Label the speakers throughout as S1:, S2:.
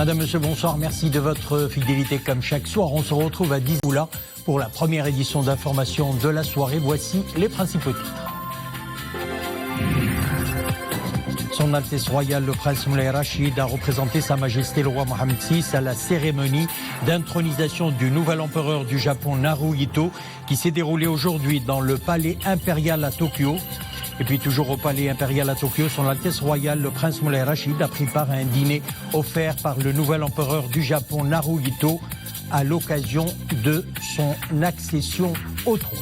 S1: Madame, Monsieur, bonsoir. Merci de votre fidélité comme chaque soir. On se retrouve à 10h là pour la première édition d'information de la soirée. Voici les principaux titres. Son Altesse Royale, le Prince Moulay Rachid, a représenté Sa Majesté le Roi Mohammed VI à la cérémonie d'intronisation du nouvel empereur du Japon, Naruhito, qui s'est déroulée aujourd'hui dans le Palais Impérial à Tokyo. Et puis toujours au Palais Impérial à Tokyo, Son Altesse Royale, le Prince Moulay Rachid, a pris part à un dîner offert par le nouvel empereur du Japon, Naruhito, à l'occasion de son accession au trône.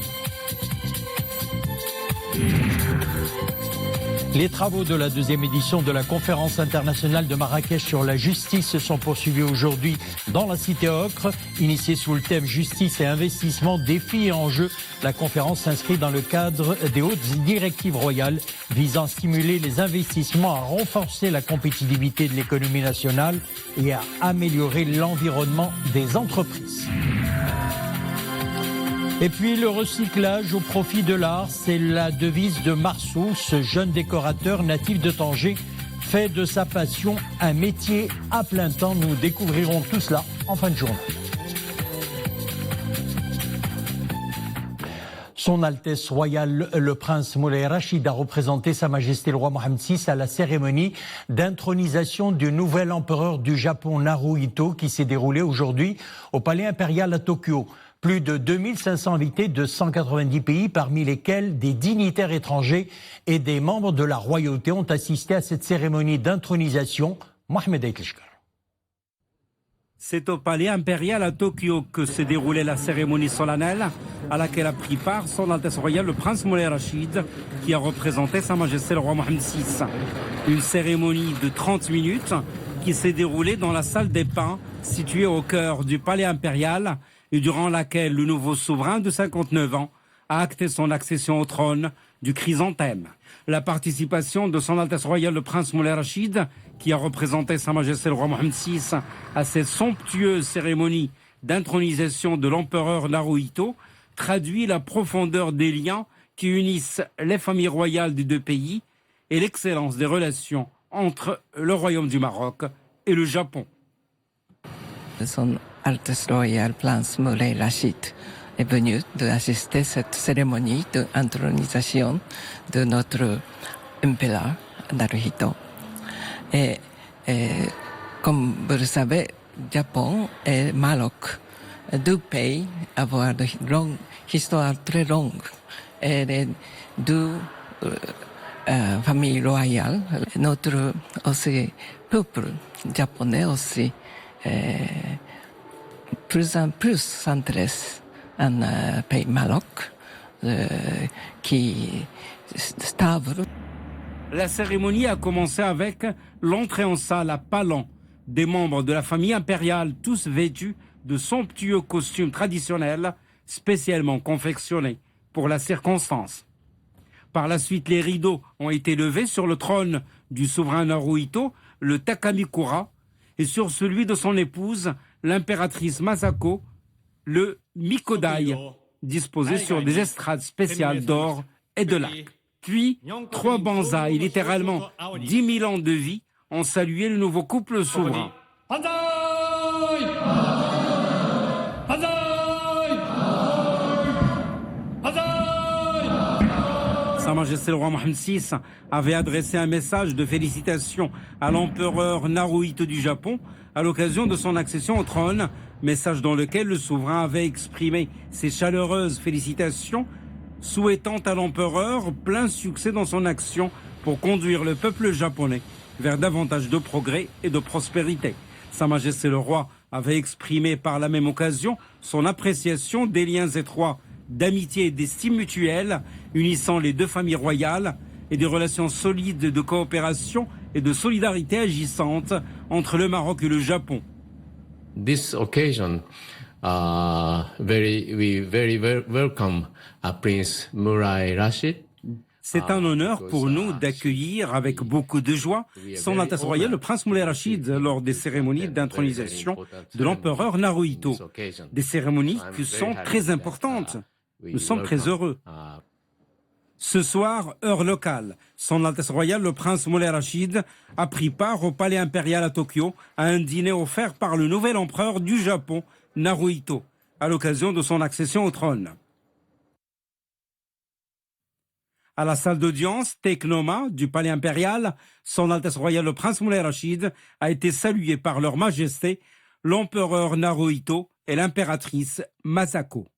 S1: Les travaux de la deuxième édition de la conférence internationale de Marrakech sur la justice se sont poursuivis aujourd'hui dans la cité ocre. Initiée sous le thème justice et investissement, défis et enjeux, la conférence s'inscrit dans le cadre des hautes directives royales visant à stimuler les investissements, à renforcer la compétitivité de l'économie nationale et à améliorer l'environnement des entreprises. Et puis le recyclage au profit de l'art, c'est la devise de Marsou, ce jeune décorateur natif de Tanger, fait de sa passion un métier à plein temps. Nous découvrirons tout cela en fin de journée. Son Altesse Royale, le Prince Moulay Rachid, a représenté Sa Majesté le Roi Mohammed VI à la cérémonie d'intronisation du nouvel empereur du Japon, Naruhito, qui s'est déroulée aujourd'hui au Palais Impérial à Tokyo. Plus de 2500 invités de 190 pays, parmi lesquels des dignitaires étrangers et des membres de la royauté ont assisté à cette cérémonie d'intronisation. Mohamed Aitlishkar.
S2: C'est au Palais Impérial à Tokyo que s'est déroulée la cérémonie solennelle à laquelle a pris part Son Altesse Royale le Prince Moulay Rachid, qui a représenté Sa Majesté le Roi Mohammed VI. Une cérémonie de 30 minutes qui s'est déroulée dans la salle des Pins, située au cœur du Palais Impérial, et durant laquelle le nouveau souverain de 59 ans a acté son accession au trône du chrysanthème. La participation de Son Altesse Royale le Prince Moulay Rachid, qui a représenté Sa Majesté le Roi Mohammed VI à cette somptueuse cérémonie d'intronisation de l'empereur Naruhito, traduit la profondeur des liens qui unissent les familles royales des deux pays et l'excellence des relations entre le Royaume du Maroc et le Japon.
S3: Son Altesse Royale Prince Moulay Rachid est venu d'assister à cette cérémonie d'intronisation de notre empereur Naruhito. Et comme vous le savez, Japon et Maroc, deux pays avoir une longue histoire très longue. Et les deux familles royales, notre aussi peuple japonais aussi, plus en plus s'intéresse en pays Maroc, qui stable.
S2: La cérémonie a commencé avec l'entrée en salle à Palan des membres de la famille impériale, tous vêtus de somptueux costumes traditionnels spécialement confectionnés pour la circonstance. Par la suite, les rideaux ont été levés sur le trône du souverain Naruhito, le Takamikura, et sur celui de son épouse, l'impératrice Masako, le Mikodai, disposé sur des estrades spéciales d'or et de lac. Puis, 3 banzai, littéralement 10 000 ans de vie, ont salué le nouveau couple souverain. Sa Majesté le Roi Mohammed VI avait adressé un message de félicitations à l'empereur Naruhito du Japon à l'occasion de son accession au trône, message dans lequel le souverain avait exprimé ses chaleureuses félicitations, souhaitant à l'empereur plein succès dans son action pour conduire le peuple japonais vers davantage de progrès et de prospérité. Sa Majesté le Roi avait exprimé par la même occasion son appréciation des liens étroits d'amitié et d'estime mutuelle unissant les deux familles royales et des relations solides de coopération et de solidarité agissantes entre le Maroc et le Japon.
S4: This occasion, we very welcome Prince Moulay Rachid.
S2: C'est un honneur pour nous d'accueillir avec beaucoup de joie Son Altesse Royale le Prince Moulay Rachid lors des cérémonies d'intronisation de l'empereur Naruhito. Des cérémonies qui sont très importantes. Nous sommes très heureux. Ce soir, heure locale, Son Altesse Royale, le Prince Moulay Rachid, a pris part au Palais Impérial à Tokyo à un dîner offert par le nouvel empereur du Japon, Naruhito, à l'occasion de son accession au trône. À la salle d'audience Teknoma du Palais Impérial, Son Altesse Royale le Prince Moulay Rachid a été salué par leur Majesté, l'empereur Naruhito et l'impératrice Masako.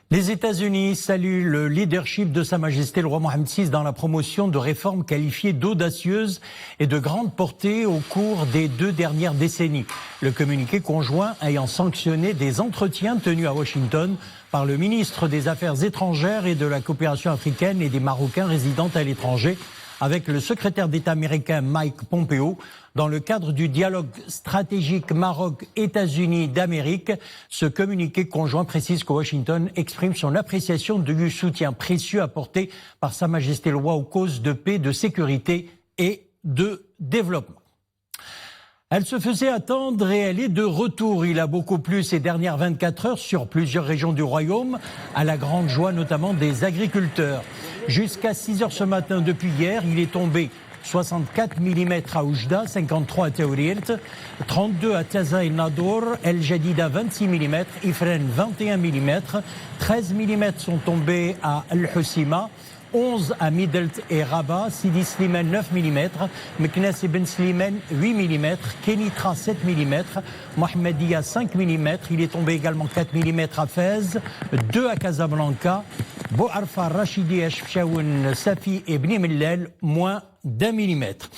S1: Les États-Unis saluent le leadership de Sa Majesté le roi Mohammed VI dans la promotion de réformes qualifiées d'audacieuse et de grande portée au cours des 2 dernières décennies. Le communiqué conjoint ayant sanctionné des entretiens tenus à Washington par le ministre des Affaires étrangères et de la coopération africaine et des Marocains résidant à l'étranger avec le secrétaire d'État américain Mike Pompeo dans le cadre du dialogue stratégique Maroc-États-Unis d'Amérique. Ce communiqué conjoint précise que Washington exprime son appréciation du soutien précieux apporté par Sa Majesté le Roi aux causes de paix, de sécurité et de développement. Elle se faisait attendre et elle est de retour. Il a beaucoup plu ces dernières 24 heures sur plusieurs régions du royaume, à la grande joie notamment des agriculteurs. Jusqu'à 6 heures ce matin, depuis hier, il est tombé 64 mm à Oujda, 53 à Taourirt, 32 à Taza et Nadour, El Jadida 26 mm, Ifren 21 mm, 13 mm sont tombés à El Hossima, 11 à Midelt et Rabat, Sidi Slimane 9 mm, Meknes et Ben Slimane 8 mm, Kenitra 7 mm, Mohamedia 5 mm, il est tombé également 4 mm à Fès, 2 à Casablanca, Bouarfa, Rachidi, Eshfchaoun, Safi et Bni Mellel, moins d'1 millimètre.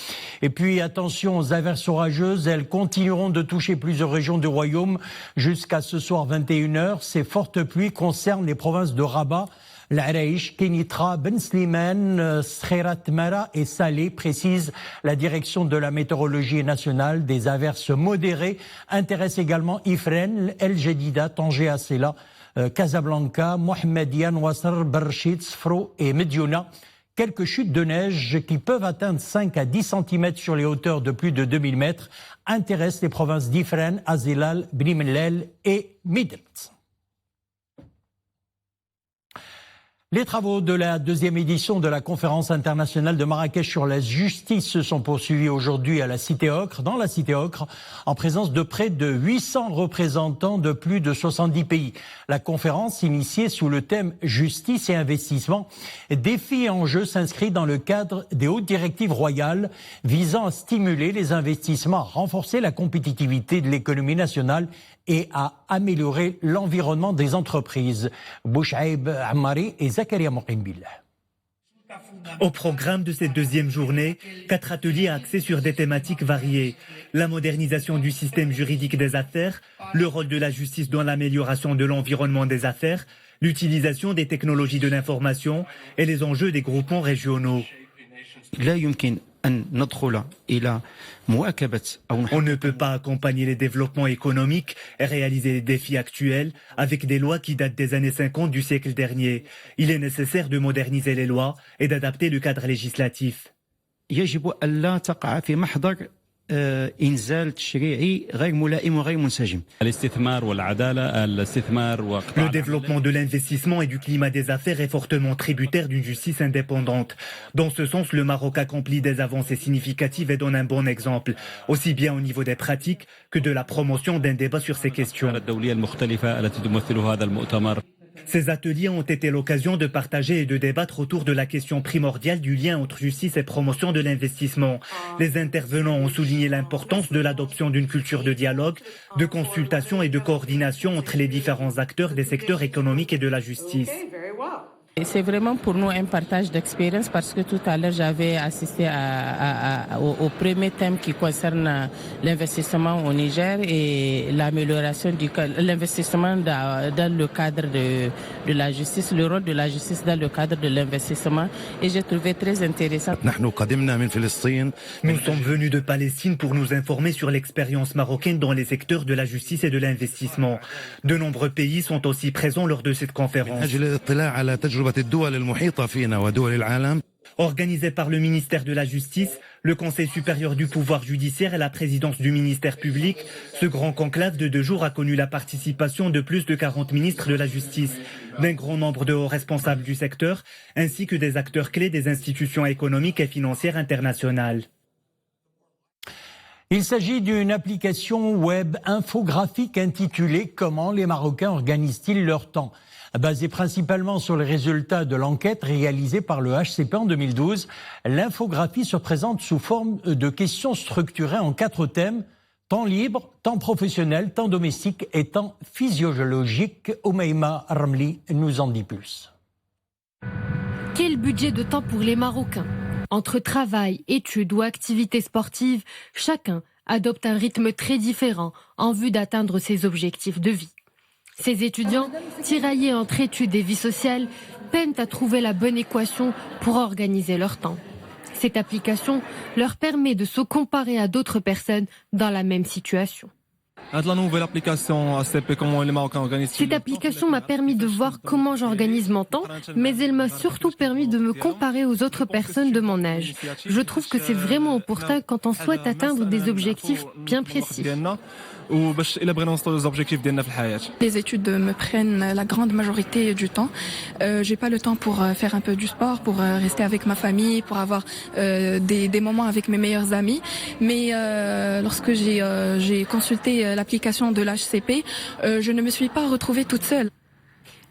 S1: Et puis attention aux averses orageuses, elles continueront de toucher plusieurs régions du royaume jusqu'à ce soir 21h. Ces fortes pluies concernent les provinces de Rabat, L'Araïch, Kenitra, Ben Slimane, Skheirat Mara et Salé, précise la direction de la météorologie nationale. Des averses modérées intéressent également Ifren, El Jadida, Tanger, Assela, Casablanca, Mohammedia, Wasr, Berchid, Sfro et Mediouna. Quelques chutes de neige qui peuvent atteindre 5 à 10 cm sur les hauteurs de plus de 2000 mètres intéressent les provinces d'Ifren, Azilal, Bni Mellel et Midelt. Les travaux de la 2e édition de la conférence internationale de Marrakech sur la justice se sont poursuivis aujourd'hui à la Cité Ocre, dans la Cité Ocre, en présence de près de 800 représentants de plus de 70 pays. La conférence, initiée sous le thème Justice et investissement, défis et enjeux s'inscrit dans le cadre des hautes directives royales visant à stimuler les investissements, à renforcer la compétitivité de l'économie nationale et à améliorer l'environnement des entreprises. Bouchaïb Ammari et Zakaria Moqimbillah.
S5: Au programme de cette 2e journée, 4 ateliers axés sur des thématiques variées. La modernisation du système juridique des affaires, le rôle de la justice dans l'amélioration de l'environnement des affaires, l'utilisation des technologies de l'information et les enjeux des groupements régionaux. On ne peut pas accompagner les développements économiques et réaliser les défis actuels avec des lois qui datent des années 50 du siècle dernier. Il est nécessaire de moderniser les lois et d'adapter le cadre législatif. Le développement de l'investissement et du climat des affaires est fortement tributaire d'une justice indépendante. Dans ce sens, le Maroc accomplit des avancées significatives et donne un bon exemple, aussi bien au niveau des pratiques que de la promotion d'un débat sur ces questions. Ces ateliers ont été l'occasion de partager et de débattre autour de la question primordiale du lien entre justice et promotion de l'investissement. Les intervenants ont souligné l'importance de l'adoption d'une culture de dialogue, de consultation et de coordination entre les différents acteurs des secteurs économiques et de la justice.
S6: C'est vraiment pour nous un partage d'expérience parce que tout à l'heure j'avais assisté au premier thème qui concerne l'investissement au Niger et l'amélioration de l'investissement dans le cadre de la justice, le rôle de la justice dans le cadre de l'investissement, et j'ai trouvé très intéressant.
S5: Nous sommes venus de Palestine pour nous informer sur l'expérience marocaine dans les secteurs de la justice et de l'investissement. De nombreux pays sont aussi présents lors de cette conférence. Organisé par le ministère de la Justice, le Conseil supérieur du pouvoir judiciaire et la présidence du ministère public, ce grand conclave de 2 jours a connu la participation de plus de 40 ministres de la Justice, d'un grand nombre de hauts responsables du secteur, ainsi que des acteurs clés des institutions économiques et financières internationales.
S1: Il s'agit d'une application web infographique intitulée « Comment les Marocains organisent-ils leur temps ?» Basée principalement sur les résultats de l'enquête réalisée par le HCP en 2012, l'infographie se présente sous forme de questions structurées en 4 thèmes: temps libre, temps professionnel, temps domestique et temps physiologique. Oumaima Ramli nous en dit plus.
S7: Quel budget de temps pour les Marocains ? Entre travail, études ou activités sportives, chacun adopte un rythme très différent en vue d'atteindre ses objectifs de vie. Ces étudiants, tiraillés entre études et vie sociale, peinent à trouver la bonne équation pour organiser leur temps. Cette application leur permet de se comparer à d'autres personnes dans la même situation. Cette application m'a permis de voir comment j'organise mon temps, mais elle m'a surtout permis de me comparer aux autres personnes de mon âge. Je trouve que c'est vraiment opportun quand on souhaite atteindre des objectifs bien précis.
S8: Les études me prennent la grande majorité du temps. J'ai pas le temps pour faire un peu du sport, pour rester avec ma famille, pour avoir des moments avec mes meilleurs amis. Mais lorsque j'ai consulté l'application de l'HCP, je ne me suis pas retrouvée toute seule.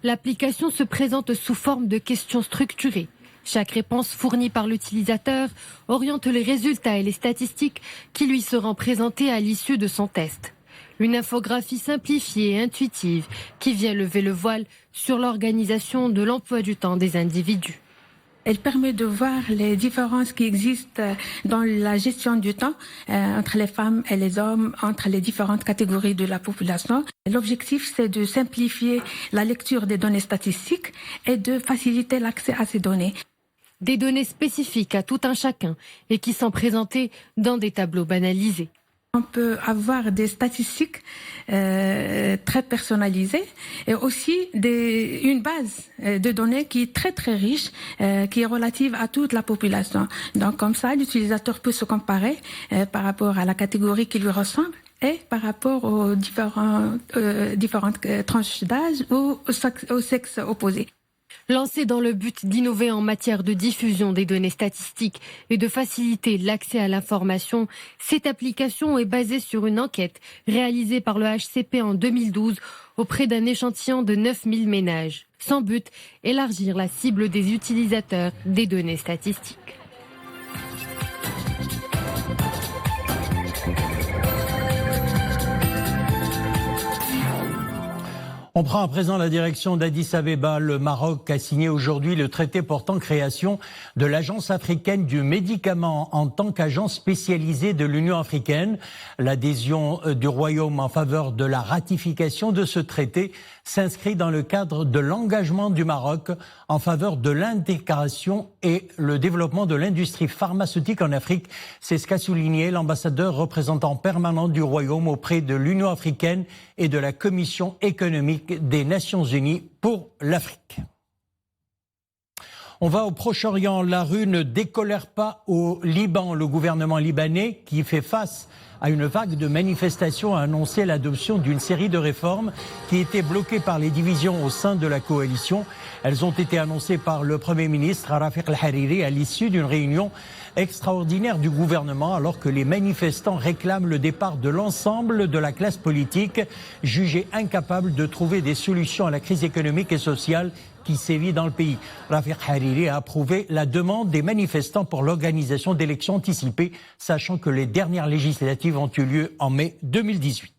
S7: L'application se présente sous forme de questions structurées. Chaque réponse fournie par l'utilisateur oriente les résultats et les statistiques qui lui seront présentés à l'issue de son test. Une infographie simplifiée et intuitive qui vient lever le voile sur l'organisation de l'emploi du temps des individus.
S9: Elle permet de voir les différences qui existent dans la gestion du temps entre les femmes et les hommes, entre les différentes catégories de la population. L'objectif, c'est de simplifier la lecture des données statistiques et de faciliter l'accès à ces données.
S7: Des données spécifiques à tout un chacun et qui sont présentées dans des tableaux banalisés.
S9: On peut avoir des statistiques très personnalisées et aussi une base de données qui est très très riche, qui est relative à toute la population. Donc comme ça, l'utilisateur peut se comparer par rapport à la catégorie qui lui ressemble et par rapport aux différentes tranches d'âge ou au sexe opposé.
S7: Lancée dans le but d'innover en matière de diffusion des données statistiques et de faciliter l'accès à l'information, cette application est basée sur une enquête réalisée par le HCP en 2012 auprès d'un échantillon de 9000 ménages. Sans but, élargir la cible des utilisateurs des données statistiques.
S1: On prend à présent la direction d'Addis Abeba. Le Maroc a signé aujourd'hui le traité portant création de l'Agence africaine du médicament en tant qu'agence spécialisée de l'Union africaine. L'adhésion du Royaume en faveur de la ratification de ce traité s'inscrit dans le cadre de l'engagement du Maroc en faveur de l'intégration et le développement de l'industrie pharmaceutique en Afrique. C'est ce qu'a souligné l'ambassadeur représentant permanent du Royaume auprès de l'Union africaine et de la Commission économique des Nations Unies pour l'Afrique. On va au Proche-Orient. La rue ne décolère pas au Liban. Le gouvernement libanais, qui fait face à une vague de manifestations, a annoncé l'adoption d'une série de réformes qui étaient bloquées par les divisions au sein de la coalition. Elles ont été annoncées par le Premier ministre Rafiq al-Hariri à l'issue d'une réunion extraordinaire du gouvernement, alors que les manifestants réclament le départ de l'ensemble de la classe politique, jugée incapable de trouver des solutions à la crise économique et sociale qui sévit dans le pays. Rafiq al-Hariri a approuvé la demande des manifestants pour l'organisation d'élections anticipées, sachant que les dernières législatives ont eu lieu en mai 2018.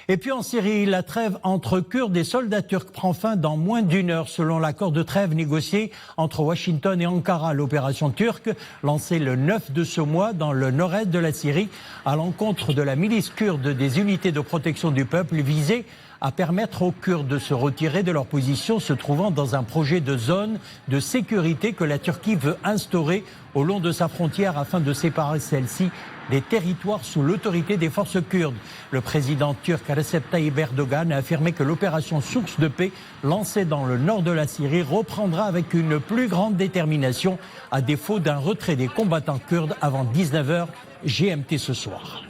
S1: Et puis en Syrie, la trêve entre Kurdes et soldats turcs prend fin dans moins d'une heure selon l'accord de trêve négocié entre Washington et Ankara. L'opération turque, lancée le 9 de ce mois dans le nord-est de la Syrie, à l'encontre de la milice kurde des unités de protection du peuple, visait à permettre aux Kurdes de se retirer de leur position se trouvant dans un projet de zone de sécurité que la Turquie veut instaurer au long de sa frontière afin de séparer celle-ci des territoires sous l'autorité des forces kurdes. Le président turc Recep Tayyip Erdogan a affirmé que l'opération Source de paix lancée dans le nord de la Syrie reprendra avec une plus grande détermination à défaut d'un retrait des combattants kurdes avant 19h GMT ce soir.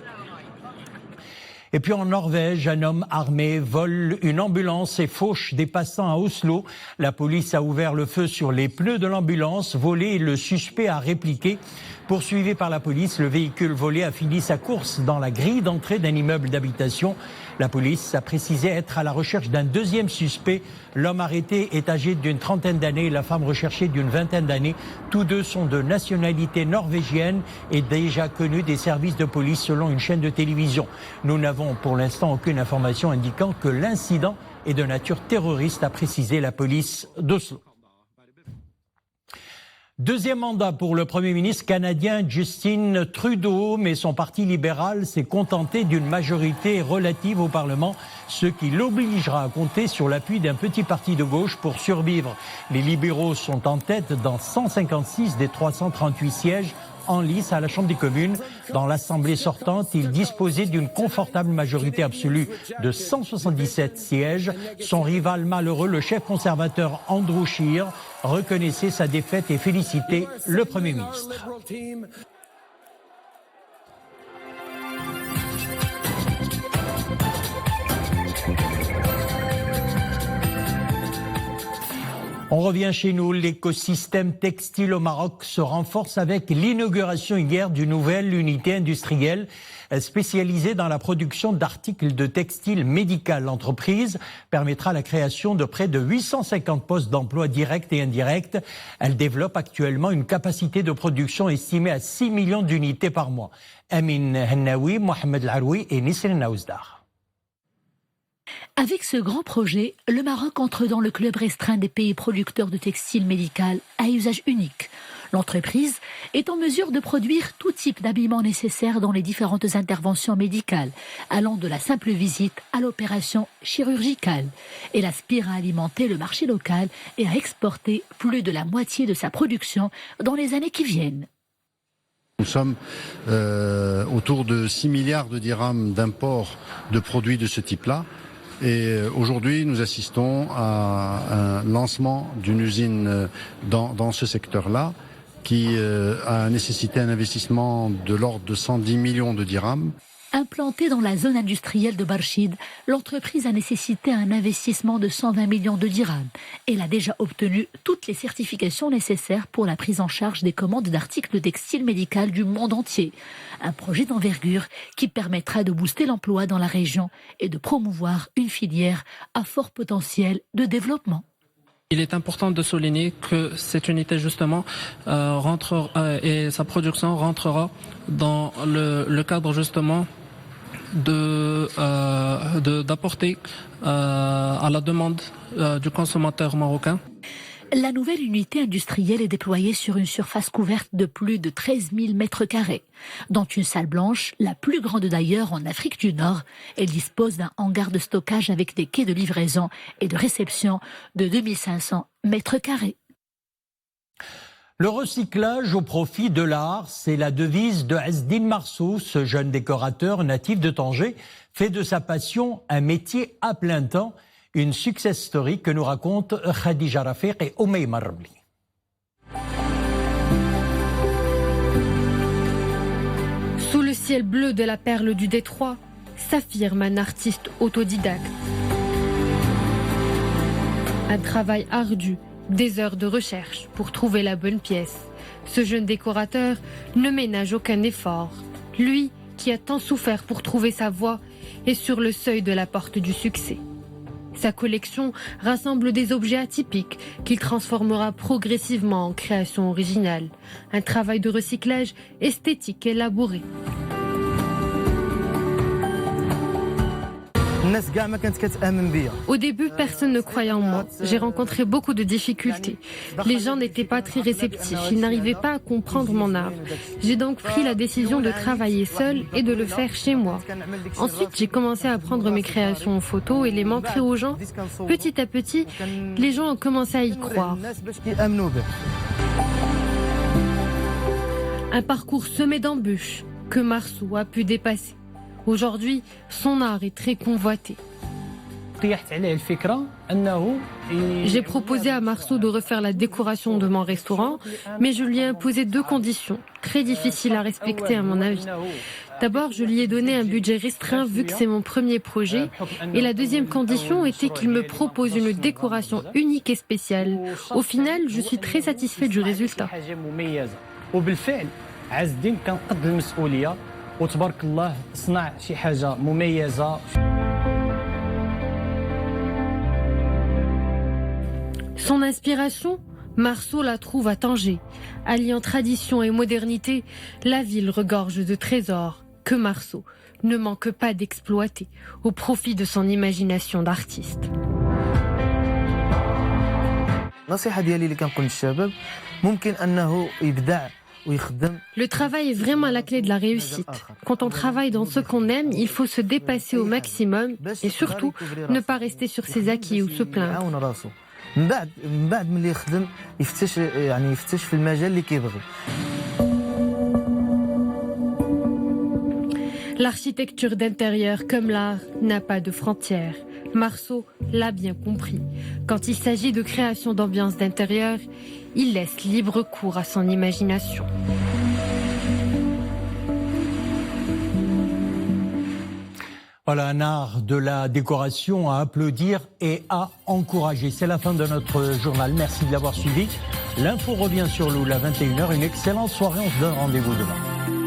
S1: Et puis en Norvège, un homme armé vole une ambulance et fauche des passants à Oslo. La police a ouvert le feu sur les pneus de l'ambulance volée et le suspect a répliqué. Poursuivi par la police, le véhicule volé a fini sa course dans la grille d'entrée d'un immeuble d'habitation. La police a précisé être à la recherche d'un deuxième suspect. L'homme arrêté est âgé d'une trentaine d'années et la femme recherchée d'une vingtaine d'années. Tous deux sont de nationalité norvégienne et déjà connus des services de police selon une chaîne de télévision. Nous n'avons pour l'instant aucune information indiquant que l'incident est de nature terroriste, a précisé la police d'Oslo. Deuxième mandat pour le Premier ministre canadien Justin Trudeau, mais son parti libéral s'est contenté d'une majorité relative au Parlement, ce qui l'obligera à compter sur l'appui d'un petit parti de gauche pour survivre. Les libéraux sont en tête dans 156 des 338 sièges en lice à la Chambre des communes. Dans l'Assemblée sortante, il disposait d'une confortable majorité absolue de 177 sièges. Son rival malheureux, le chef conservateur Andrew Scheer, reconnaissait sa défaite et félicitait le Premier ministre. On revient chez nous. L'écosystème textile au Maroc se renforce avec l'inauguration hier d'une nouvelle unité industrielle spécialisée dans la production d'articles de textile médical. L'entreprise permettra la création de près de 850 postes d'emploi directs et indirects. Elle développe actuellement une capacité de production estimée à 6 millions d'unités par mois. Amin Hennaoui, Mohamed Laroui et Nisrin Naouzdar.
S10: Avec ce grand projet, le Maroc entre dans le club restreint des pays producteurs de textiles médical à usage unique. L'entreprise est en mesure de produire tout type d'habillement nécessaire dans les différentes interventions médicales, allant de la simple visite à l'opération chirurgicale. Elle aspire à alimenter le marché local et à exporter plus de la moitié de sa production dans les années qui viennent.
S11: Nous sommes autour de 6 milliards de dirhams d'import de produits de ce type-là. Et aujourd'hui, nous assistons à un lancement d'une usine dans ce secteur-là qui a nécessité un investissement de l'ordre de 110 millions de dirhams.
S10: Implantée dans la zone industrielle de Barchid, l'entreprise a nécessité un investissement de 120 millions de dirhams. Elle a déjà obtenu toutes les certifications nécessaires pour la prise en charge des commandes d'articles textiles médicaux du monde entier. Un projet d'envergure qui permettra de booster l'emploi dans la région et de promouvoir une filière à fort potentiel de développement.
S12: Il est important de souligner que cette unité justement et sa production rentrera dans le cadre justement d'apporter à la demande du consommateur marocain.
S10: La nouvelle unité industrielle est déployée sur une surface couverte de plus de 13 000 mètres carrés. Dans une salle blanche, la plus grande d'ailleurs en Afrique du Nord, elle dispose d'un hangar de stockage avec des quais de livraison et de réception de 2500 mètres carrés.
S1: Le recyclage au profit de l'art, c'est la devise de Ezdine Marsou. Ce jeune décorateur natif de Tanger fait de sa passion un métier à plein temps. Une success story que nous racontent Khadija Rafiq et Oumayma Rabli.
S7: Sous le ciel bleu de la perle du Détroit, s'affirme un artiste autodidacte. Un travail ardu, des heures de recherche pour trouver la bonne pièce. Ce jeune décorateur ne ménage aucun effort. Lui, qui a tant souffert pour trouver sa voie, est sur le seuil de la porte du succès. Sa collection rassemble des objets atypiques qu'il transformera progressivement en création originale. Un travail de recyclage esthétique élaboré. Au début, personne ne croyait en moi. J'ai rencontré beaucoup de difficultés. Les gens n'étaient pas très réceptifs. Ils n'arrivaient pas à comprendre mon art. J'ai donc pris la décision de travailler seule et de le faire chez moi. Ensuite, j'ai commencé à prendre mes créations en photo et les montrer aux gens. Petit à petit, les gens ont commencé à y croire. Un parcours semé d'embûches que Marceau a pu dépasser. Aujourd'hui, son art est très convoité. J'ai proposé à Marceau de refaire la décoration de mon restaurant, mais je lui ai imposé 2 conditions, très difficiles à respecter à mon avis. D'abord, je lui ai donné un budget restreint vu que c'est mon premier projet, et la deuxième condition était qu'il me propose une décoration unique et spéciale. Au final, je suis très satisfait du résultat.
S1: وتبارك الله صنع شي حاجة مميزة.
S7: Son inspiration, Marceau la trouve à Tanger. Alliant tradition et modernité, la ville regorge de trésors que Marceau ne manque pas d'exploiter au profit de son imagination d'artiste.
S13: النصيحة ديالي اللي كنقول للشباب ممكن أنه يبدع.
S7: Le travail est vraiment la clé de la réussite. Quand on travaille dans ce qu'on aime, il faut se dépasser au maximum et surtout ne pas rester sur ses acquis ou se plaindre. L'architecture d'intérieur comme l'art n'a pas de frontières. Marceau l'a bien compris. Quand il s'agit de création d'ambiance d'intérieur, il laisse libre cours à son imagination.
S1: Voilà un art de la décoration à applaudir et à encourager. C'est la fin de notre journal. Merci de l'avoir suivi. L'info revient sur Loul à 21h. Une excellente soirée. On se donne rendez-vous demain.